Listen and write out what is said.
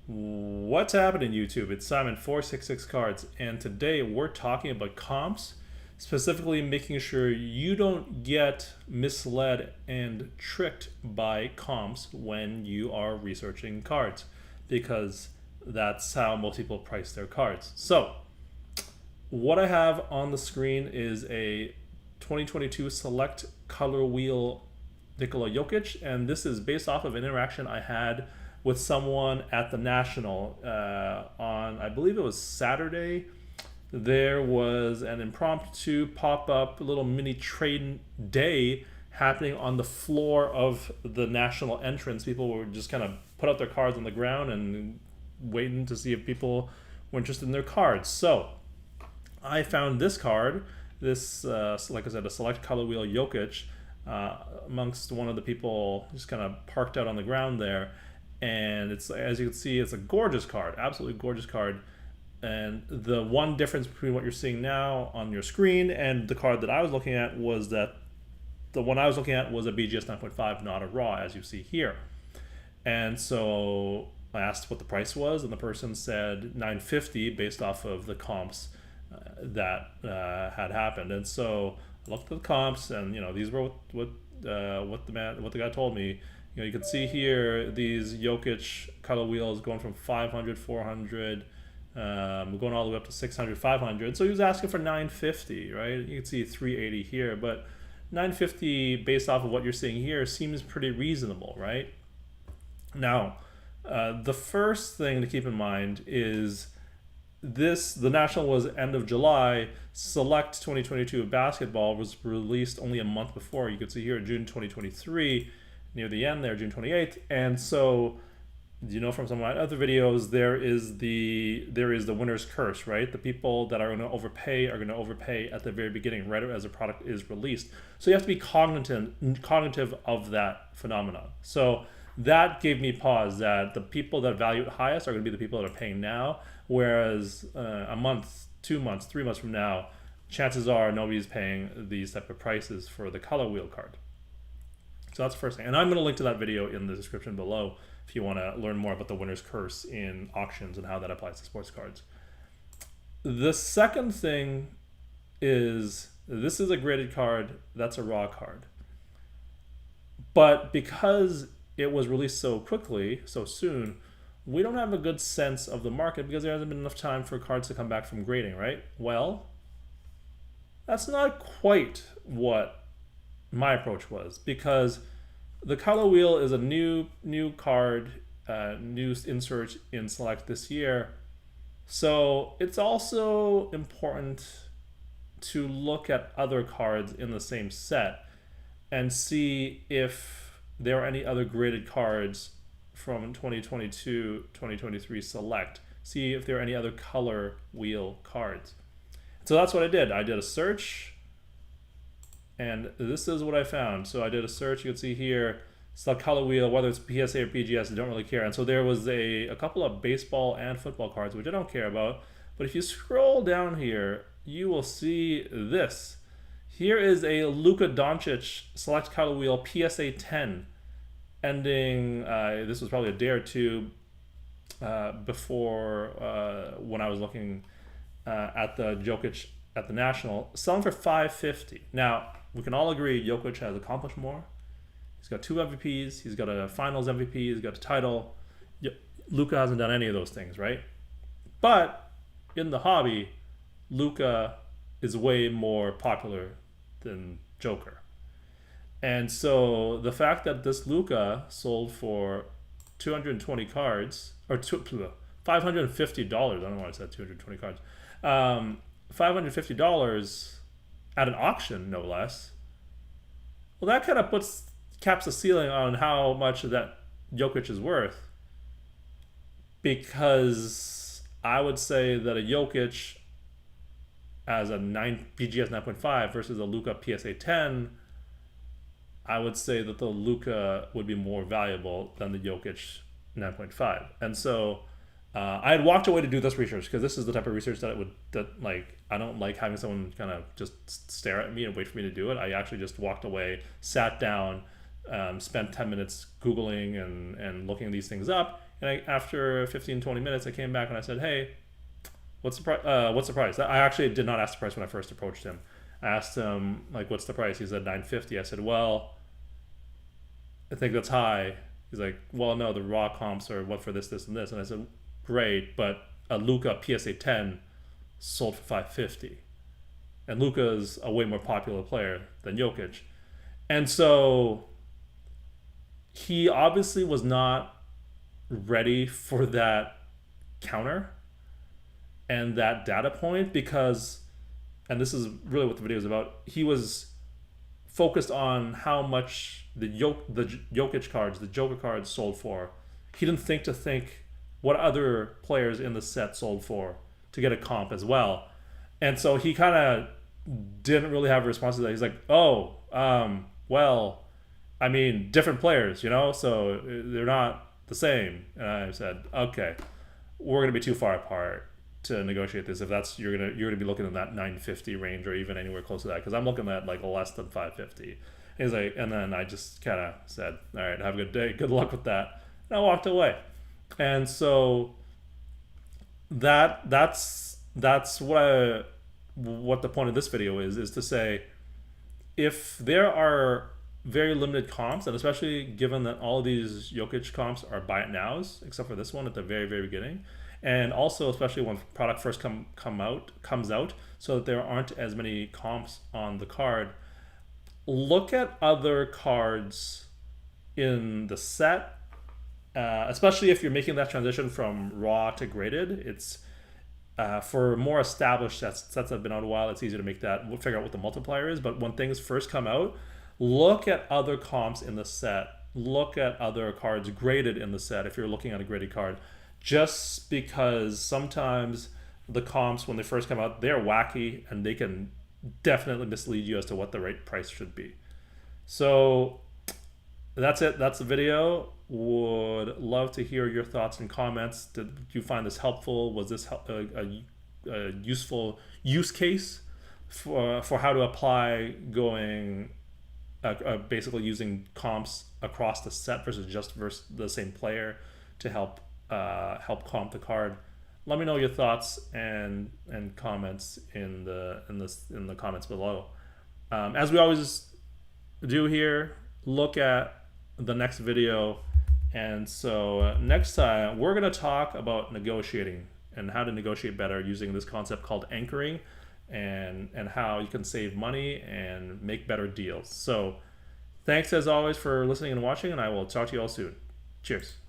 What's happening, YouTube? It's Simon466cards, and today we're talking about comps, specifically making sure you don't get misled and tricked by comps when you are researching cards, because that's how most people price their cards. So, what I have on the screen is a 2022 Select Color Wheel Nikola Jokic, and this is based off of an interaction I had with someone at the National on, I believe it was Saturday. There was an impromptu pop-up little mini trade day happening on the floor of the National entrance. People were just kind of put out their cards on the ground and waiting to see if people were interested in their cards. So I found this card, this, like I said, a Select Color Wheel Jokic, amongst one of the people just kind of parked out on the ground there. And it's, as you can see, it's a gorgeous card, absolutely gorgeous card. And the one difference between what you're seeing now on your screen and the card that I was looking at was that the one I was looking at was a BGS 9.5, not a raw, as you see here. And so I asked what the price was, and the person said $950 based off of the comps that had happened. And so I looked at the comps, and these were what the guy told me. You can see here these Jokic color wheels going from 500, 400, going all the way up to 600, 500. So he was asking for 950, right? You can see 380 here, but 950 based off of what you're seeing here seems pretty reasonable, right? Now, the first thing to keep in mind is the National was end of July. Select 2022 basketball was released only a month before. You can see here June 2023, near the end there, June 28th. And so, from some of my other videos, there is the winner's curse, right? The people that are going to overpay at the very beginning, right as a product is released. So you have to be cognitive of that phenomenon. So that gave me pause that the people that value it highest are going to be the people that are paying now, whereas a month, 2 months, 3 months from now, chances are nobody's paying these type of prices for the color wheel card. So that's the first thing. And I'm going to link to that video in the description below if you want to learn more about the winner's curse in auctions and how that applies to sports cards. The second thing is, this is a graded card, that's a raw card. But because it was released so quickly, so soon, we don't have a good sense of the market because there hasn't been enough time for cards to come back from grading, right? Well, that's not quite what my approach was, because the color wheel is a new card, new insert in Select this year. So it's also important to look at other cards in the same set and see if there are any other graded cards from 2022, 2023 Select. See if there are any other color wheel cards. So that's what I did. I did a search, and this is what I found. So I did a search. You can see here, Select Color Wheel, whether it's PSA or PGS, I don't really care. And so there was a couple of baseball and football cards, which I don't care about. But if you scroll down here, you will see this. Here is a Luka Doncic Select Color Wheel PSA 10, ending, this was probably a day or two before when I was looking at the Jokic at the National, selling for $550. Now, we can all agree Jokic has accomplished more. He's got 2 MVPs. He's got a Finals MVP. He's got a title. Luka hasn't done any of those things, right? But in the hobby, Luka is way more popular than Joker. And so the fact that this Luka sold for 220 cards, or $550, I don't know why I said 220 cards, $550 at an auction, no less. Well, that kind of caps the ceiling on how much that Jokic is worth, because I would say that a Jokic as a BGS 9.5 versus a Luka PSA 10, I would say that the Luka would be more valuable than the Jokic 9.5. And so I had walked away to do this research because this is the type of research that I don't like having someone kind of just stare at me and wait for me to do it. I actually just walked away, sat down, spent 10 minutes Googling and looking these things up, And after 15, 20 minutes, I came back and I said, hey, what's the price? What's the price? I actually did not ask the price when I first approached him. I asked him, like, what's the price? He said $950. I said, well, I think that's high. He's like, well, no, the raw comps are what for this, this, and this. And I said, great, but a Luka PSA 10 sold for $550. And Luka is a way more popular player than Jokic. And so he obviously was not ready for that counter and that data point because, and this is really what the video is about, he was focused on how much the Jokic cards, the Joker cards sold for. He didn't think what other players in the set sold for to get a comp as well. And so he kind of didn't really have a response to that. He's like, oh, well, I mean, different players, so they're not the same. And I said, okay, we're going to be too far apart to negotiate this. If that's, you're gonna be looking in that 950 range or even anywhere close to that, because I'm looking at like less than 550. He's like, and then I just kind of said, all right, have a good day, good luck with that, and I walked away. And so that's what the point of this video is to say, if there are very limited comps, and especially given that all of these Jokic comps are buy it nows, except for this one at the very, very beginning, and also especially when product first comes out, so that there aren't as many comps on the card, look at other cards in the set, especially if you're making that transition from raw to graded. It's for more established sets that have been out a while, it's easy to make that, we'll figure out what the multiplier is. But when things first come out, look at other comps in the set, look at other cards graded in the set if you're looking at a graded card, just because sometimes the comps, when they first come out, they're wacky and they can definitely mislead you as to what the right price should be. So that's it. That's the video. Would love to hear your thoughts and comments. Did you find this helpful? Was this a useful use case for how to apply going basically using comps across the set versus the same player to help comp the card? Let me know your thoughts and comments in the comments below. As we always do here, look at the next video. And so next time we're going to talk about negotiating and how to negotiate better using this concept called anchoring, and how you can save money and make better deals. So thanks as always for listening and watching, and I will talk to you all soon. Cheers.